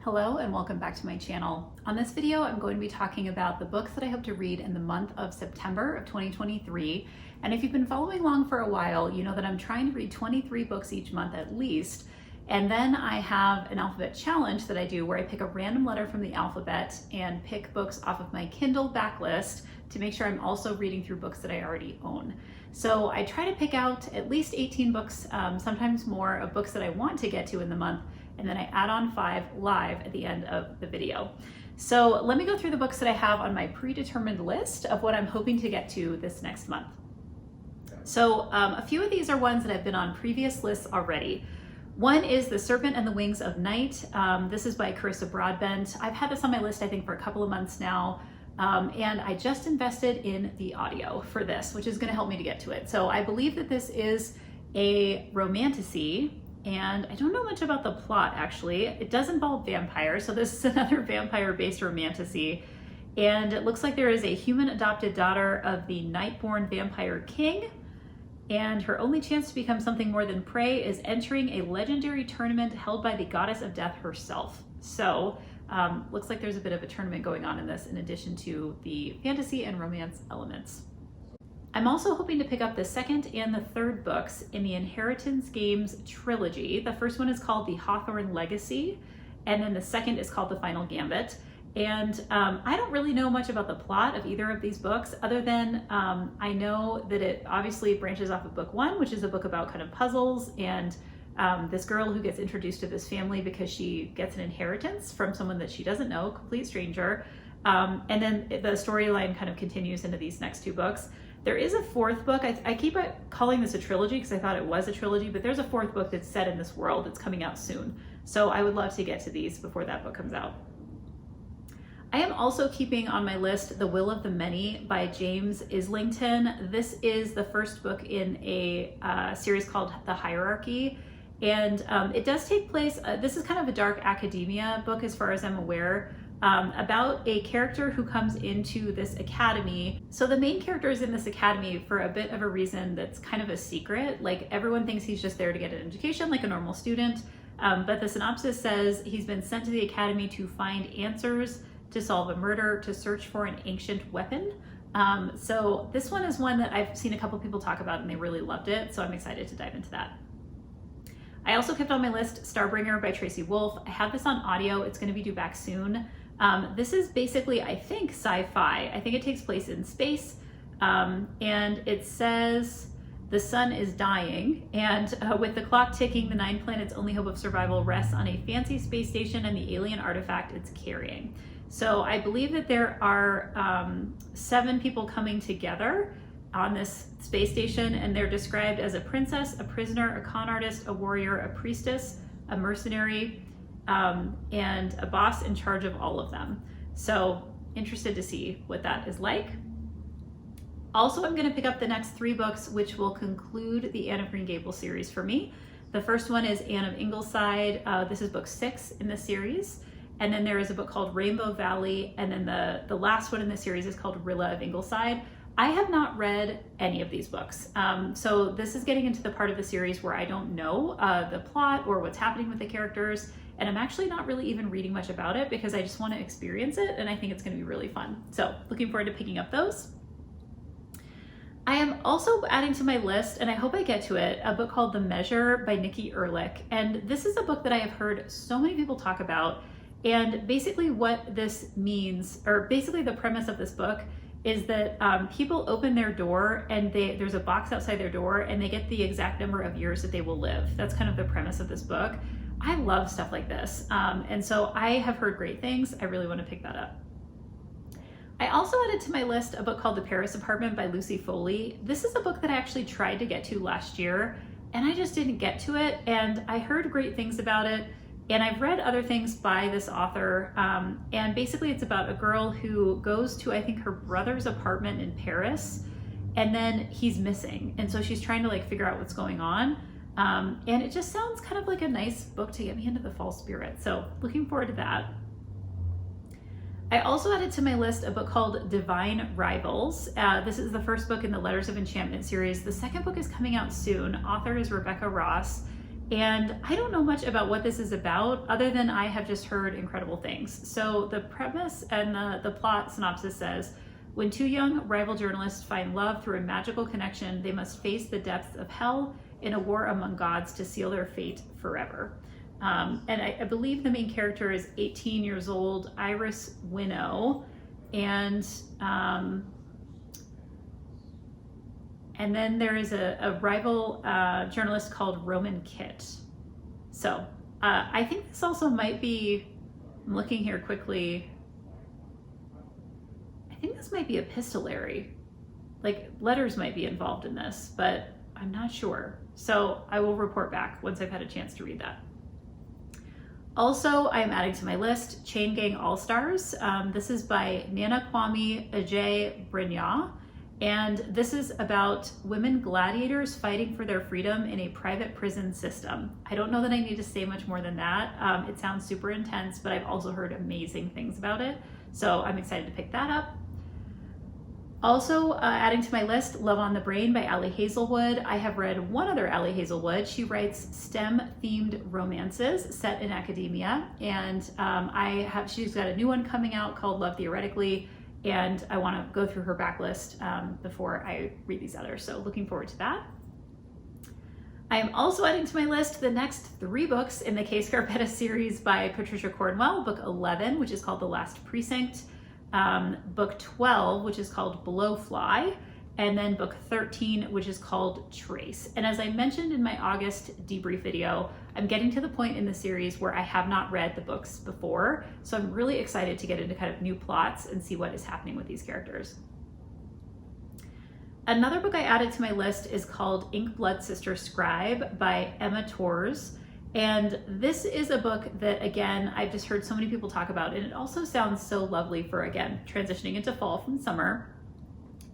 Hello and welcome back to my channel. On this video, I'm going to be talking about the books that I hope to read in the month of September of 2023. And if you've been following along for a while, you know that I'm trying to read 23 books each month at least. And then I have an alphabet challenge that I do where I pick a random letter from the alphabet and pick books off of my Kindle backlist to make sure I'm also reading through books that I already own. So I try to pick out at least 18 books, sometimes more, of books that I want to get to in the month, and then I add on 5 live at the end of the video. So let me go through the books that I have on my predetermined list of what I'm hoping to get to this next month. So a few of these are ones that have been on previous lists already. One is The Serpent and the Wings of Night. This is by Carissa Broadbent. I've had this on my list, I think, for a couple of months now. And I just invested in the audio for this, which is going to help me to get to it. So I believe that this is a romantasy, and I don't know much about the plot actually. It does involve vampires, so this is another vampire-based romantasy. And it looks like there is a human adopted daughter of the Nightborn vampire king, and her only chance to become something more than prey is entering a legendary tournament held by the goddess of death herself. So looks like there's a bit of a tournament going on in this, in addition to the fantasy and romance elements. I'm also hoping to pick up the second and the third books in the Inheritance Games trilogy. The first one is called The Hawthorne Legacy, and then the second is called The Final Gambit. And I don't really know much about the plot of either of these books, other than I know that it obviously branches off of book 1, which is a book about kind of puzzles and this girl who gets introduced to this family because she gets an inheritance from someone that she doesn't know, complete stranger. And then the storyline kind of continues into these next 2 books. There is a fourth book. I keep calling this a trilogy because I thought it was a trilogy, but there's a fourth book that's set in this world that's coming out soon. So I would love to get to these before that book comes out. I am also keeping on my list The Will of the Many by James Islington. This is the first book in a series called The Hierarchy. And it does take place, this is kind of a dark academia book as far as I'm aware, about a character who comes into this academy. So the main character is in this academy for a bit of a reason that's kind of a secret. Like, everyone thinks he's just there to get an education like a normal student. But the synopsis says he's been sent to the academy to find answers, to solve a murder, to search for an ancient weapon. So this one is one that I've seen a couple people talk about and they really loved it. So I'm excited to dive into that. I also kept on my list Starbringer by Tracy Wolff. I have this on audio. It's going to be due back soon. This is basically, I think, sci-fi. I think it takes place in space, and it says the sun is dying, and with the clock ticking, the 9 planets' only hope of survival rests on a fancy space station and the alien artifact it's carrying. So I believe that there are 7 people coming together on this space station, and they're described as a princess, a prisoner, a con artist, a warrior, a priestess, a mercenary, and a boss in charge of all of them. So interested to see what that is like. Also, I'm going to pick up the next 3 books, which will conclude the Anne of Green Gables series for me. The first one is Anne of Engleside. This is book 6 in the series. And then there is a book called Rainbow Valley. And then the last one in the series is called Rilla of Ingleside. I have not read any of these books. So this is getting into the part of the series where I don't know the plot or what's happening with the characters. And I'm actually not really even reading much about it because I just want to experience it, and I think it's going to be really fun. So looking forward to picking up those. I am also adding to my list, and I hope I get to it, a book called The Measure by Nikki Ehrlich. And this is a book that I have heard so many people talk about. And basically what this means, or basically the premise of this book, is that people open their door and there's a box outside their door and they get the exact number of years that they will live. That's kind of the premise of this book. I love stuff like this. And so I have heard great things. I really want to pick that up. I also added to my list a book called The Paris Apartment by Lucy Foley. This is a book that I actually tried to get to last year and I just didn't get to it. And I heard great things about it. And I've read other things by this author, and basically it's about a girl who goes to, I think, her brother's apartment in Paris, and then he's missing. And so she's trying to like figure out what's going on. And it just sounds kind of like a nice book to get me into the fall spirit. So looking forward to that. I also added to my list a book called Divine Rivals. This is the first book in the Letters of Enchantment series. The second book is coming out soon. Author is Rebecca Ross. And I don't know much about what this is about other than I have just heard incredible things. So the premise and the plot synopsis says, when two young rival journalists find love through a magical connection, they must face the depths of hell in a war among gods to seal their fate forever. And I believe the main character is 18 years old, Iris Winnow, and then there is a rival journalist called Roman Kit. So I think this also might be, I'm looking here quickly, I think this might be epistolary. Like letters might be involved in this, but I'm not sure. So I will report back once I've had a chance to read that. Also, I am adding to my list Chain Gang Allstars. This is by Nana Kwame Ajay Brinya. And this is about women gladiators fighting for their freedom in a private prison system. I don't know that I need to say much more than that. It sounds super intense, but I've also heard amazing things about it. So I'm excited to pick that up. Also adding to my list, Love on the Brain by Ali Hazelwood. I have read one other Ali Hazelwood. She writes STEM-themed romances set in academia. And she's got a new one coming out called Love Theoretically. And I want to go through her backlist before I read these others. So looking forward to that. I am also adding to my list the next 3 books in the Kay Scarpetta series by Patricia Cornwell, book 11, which is called The Last Precinct, book 12, which is called Blowfly, and then book 13, which is called Trace. And as I mentioned in my August debrief video, I'm getting to the point in the series where I have not read the books before, so I'm really excited to get into kind of new plots and see what is happening with these characters. Another book I added to my list is called Ink Blood Sister Scribe by Emma Torres. And this is a book that, again, I've just heard so many people talk about, and it also sounds so lovely for, again, transitioning into fall from summer.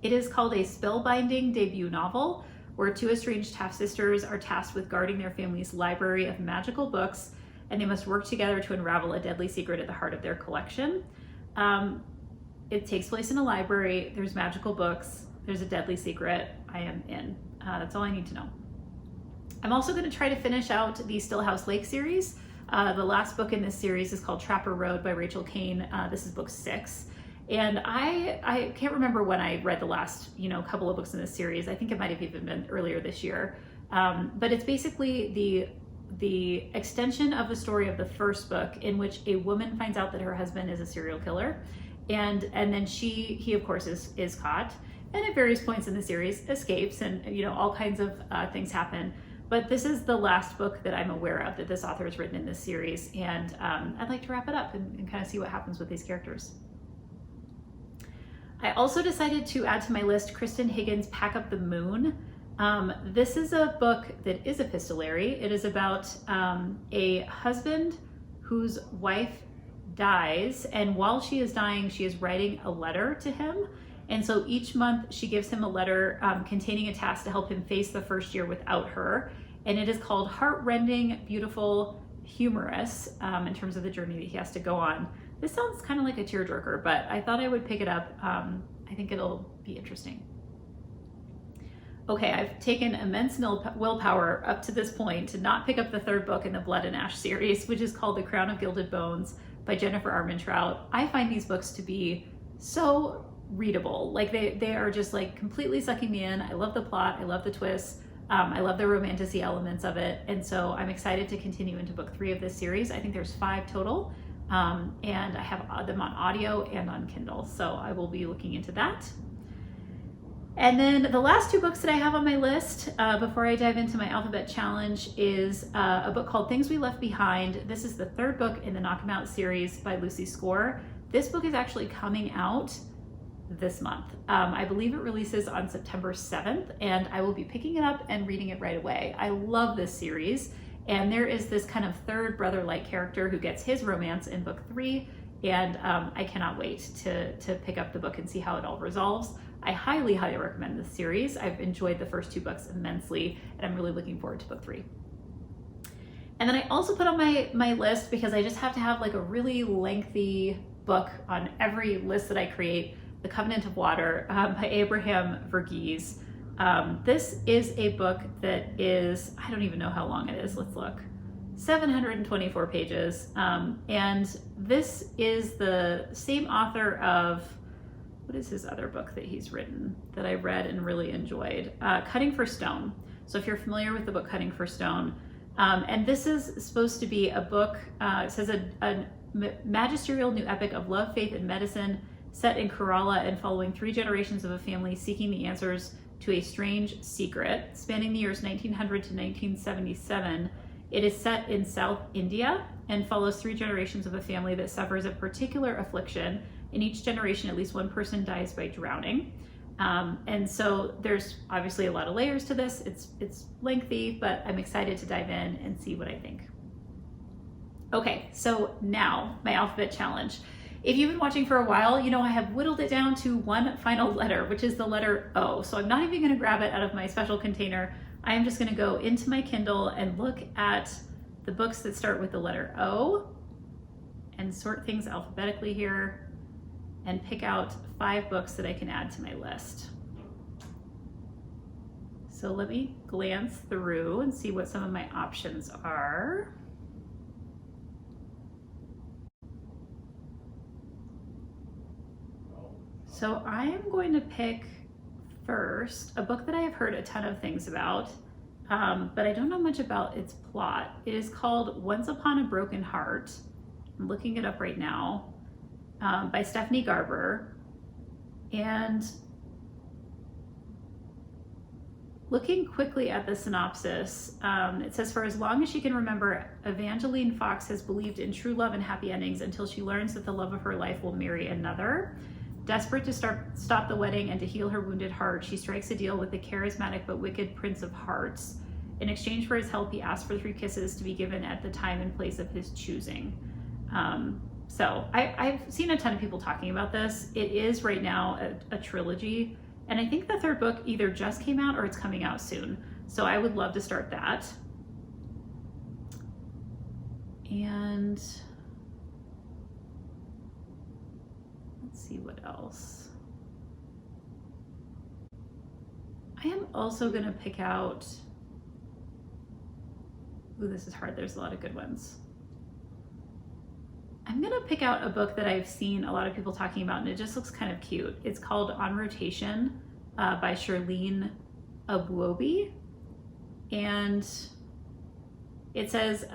It is called a spellbinding debut novel where 2 estranged half-sisters are tasked with guarding their family's library of magical books, and they must work together to unravel a deadly secret at the heart of their collection. It takes place in a library, there's magical books, there's a deadly secret. I am in. That's all I need to know. I'm also going to try to finish out the Stillhouse Lake series. The last book in this series is called Trapper Road by Rachel Kane. This is book 6. And I can't remember when I read the last, couple of books in this series. I think it might have even been earlier this year. But it's basically the extension of the story of the first book, in which a woman finds out that her husband is a serial killer. And then he of course is caught, and at various points in the series escapes, and all kinds of things happen. But this is the last book that I'm aware of that this author has written in this series, and I'd like to wrap it up and kind of see what happens with these characters. I also decided to add to my list Kristen Higgins' Pack Up the Moon. This is a book that is epistolary. It is about a husband whose wife dies, and while she is dying, she is writing a letter to him. And so each month she gives him a letter containing a task to help him face the first year without her. And it is called Heartrending Beautiful, Humorous in terms of the journey that he has to go on. This sounds kind of like a tearjerker, but I thought I would pick it up. I think it'll be interesting. Okay, I've taken immense willpower up to this point to not pick up the 3rd book in the Blood and Ash series, which is called The Crown of Gilded Bones by Jennifer Armentrout. I find these books to be so readable. Like they are just like completely sucking me in. I love the plot. I love the twists. I love the romantic-y elements of it. And so I'm excited to continue into book 3 of this series. I think there's 5 total. And I have them on audio and on Kindle. So I will be looking into that. And then the last 2 books that I have on my list before I dive into my alphabet challenge is a book called Things We Left Behind. This is the 3rd book in the Knock 'Em Out series by Lucy Score. This book is actually coming out this month. I believe it releases on September 7th, and I will be picking it up and reading it right away. I love this series, and there is this kind of 3rd brother-like character who gets his romance in book 3, and I cannot wait to pick up the book and see how it all resolves. I highly, highly recommend this series. I've enjoyed the first 2 books immensely, and I'm really looking forward to book 3. And then I also put on my list, because I just have to have like a really lengthy book on every list that I create, The Covenant of Water by Abraham Verghese. This is a book that is, I don't even know how long it is. Let's look. 724 pages. And this is the same author of, what is his other book that he's written that I read and really enjoyed? Cutting for Stone. So if you're familiar with the book Cutting for Stone, and this is supposed to be a book, it says a magisterial new epic of love, faith, and medicine set in Kerala and following 3 generations of a family seeking the answers to a strange secret. Spanning the years 1900 to 1977, it is set in South India and follows 3 generations of a family that suffers a particular affliction. In each generation, at least one person dies by drowning. And so there's obviously a lot of layers to this. It's lengthy, but I'm excited to dive in and see what I think. Okay, so now my alphabet challenge. If you've been watching for a while, you know I have whittled it down to one final letter, which is the letter O. So I'm not even gonna grab it out of my special container. I am just gonna go into my Kindle and look at the books that start with the letter O and sort things alphabetically here and pick out 5 books that I can add to my list. So let me glance through and see what some of my options are. So I am going to pick first a book that I have heard a ton of things about, but I don't know much about its plot. It is called Once Upon a Broken Heart. I'm looking it up right now, by Stephanie Garber. And looking quickly at the synopsis, it says, for as long as she can remember, Evangeline Fox has believed in true love and happy endings until she learns that the love of her life will marry another. Desperate to stop the wedding and to heal her wounded heart, she strikes a deal with the charismatic but wicked Prince of Hearts. In exchange for his help, he asks for 3 kisses to be given at the time and place of his choosing. So I've seen a ton of people talking about this. It is right now a trilogy, and I think the 3rd book either just came out or it's coming out soon. So I would love to start that. And let's see what else. I am also gonna pick out, ooh, this is hard, there's a lot of good ones. I'm gonna pick out a book that I've seen a lot of people talking about and it just looks kind of cute. It's called On Rotation by Charlene Abuobi. And it says,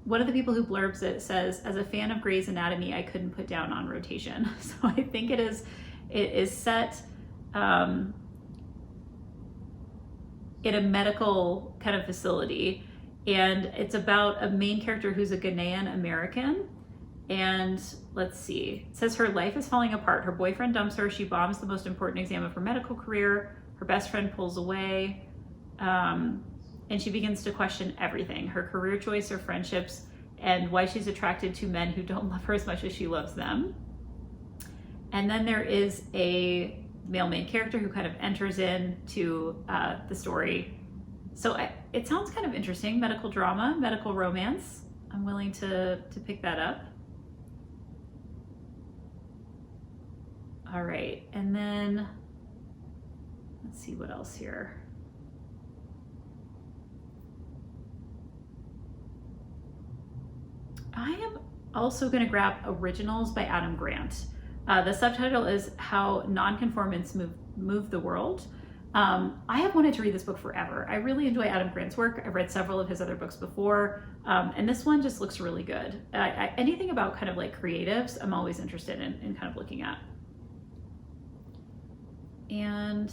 one of the people who blurbs it says, as a fan of Grey's Anatomy, I couldn't put down On Rotation. So I think it is set in a medical kind of facility. And it's about a main character who's a Ghanaian American. And let's see, it says her life is falling apart. Her boyfriend dumps her. She bombs the most important exam of her medical career. Her best friend pulls away. And she begins to question everything, her career choice, her friendships, and why she's attracted to men who don't love her as much as she loves them. And then there is a male main character who kind of enters into the story. So it sounds kind of interesting. Medical drama, medical romance. I'm willing to pick that up. All right, and then let's see what else here. I am also going to grab Originals by Adam Grant. The subtitle is How Nonconformists Move the World. I have wanted to read this book forever. I really enjoy Adam Grant's work. I've read several of his other books before, and this one just looks really good. Anything about kind of like creatives, I'm always interested in kind of looking at. And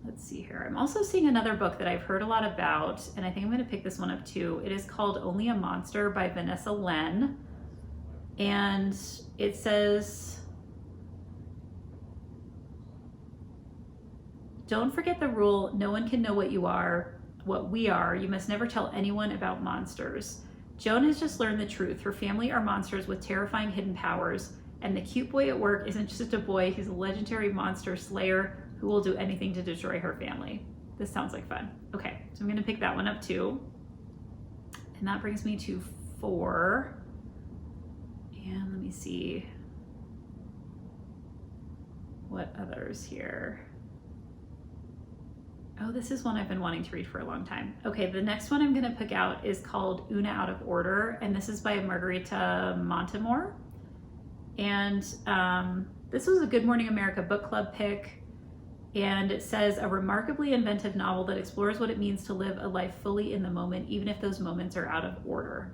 let's see here. I'm also seeing another book that I've heard a lot about, and I think I'm going to pick this one up too. It is called Only a Monster by Vanessa Len. And it says, don't forget the rule, no one can know what you are, what we are. You must never tell anyone about monsters. Joan has just learned the truth. Her family are monsters with terrifying hidden powers, and the cute boy at work isn't just a boy, he's a legendary monster slayer who will do anything to destroy her family. This sounds like fun. Okay, so I'm gonna pick that one up too. And that brings me to 4. And let me see. others here. Oh, this is one I've been wanting to read for a long time. Okay, the next one I'm gonna pick out is called Una Out of Order, and this is by Margarita Montemor. And this was a Good Morning America book club pick, and it says, a remarkably inventive novel that explores what it means to live a life fully in the moment, even if those moments are out of order.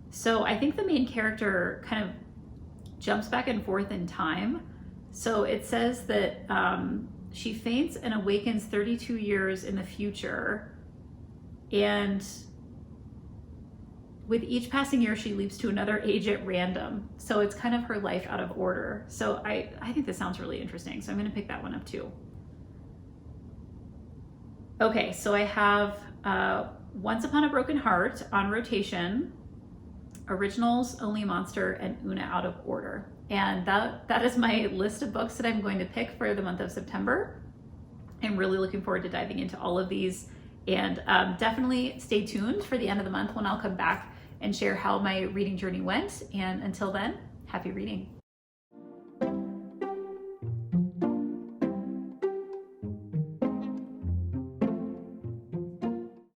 So I think the main character kind of jumps back and forth in time. So it says that she faints and awakens 32 years in the future, and with each passing year she leaps to another age at random. So it's kind of her life out of order. So I think this sounds really interesting, so I'm going to pick that one up too. Okay, so I have Once Upon a Broken Heart on rotation, Originals, Only Monster, and Una Out of Order. And that is my list of books that I'm going to pick for the month of September. I'm really looking forward to diving into all of these, and definitely stay tuned for the end of the month when I'll come back and share how my reading journey went. And until then, happy reading.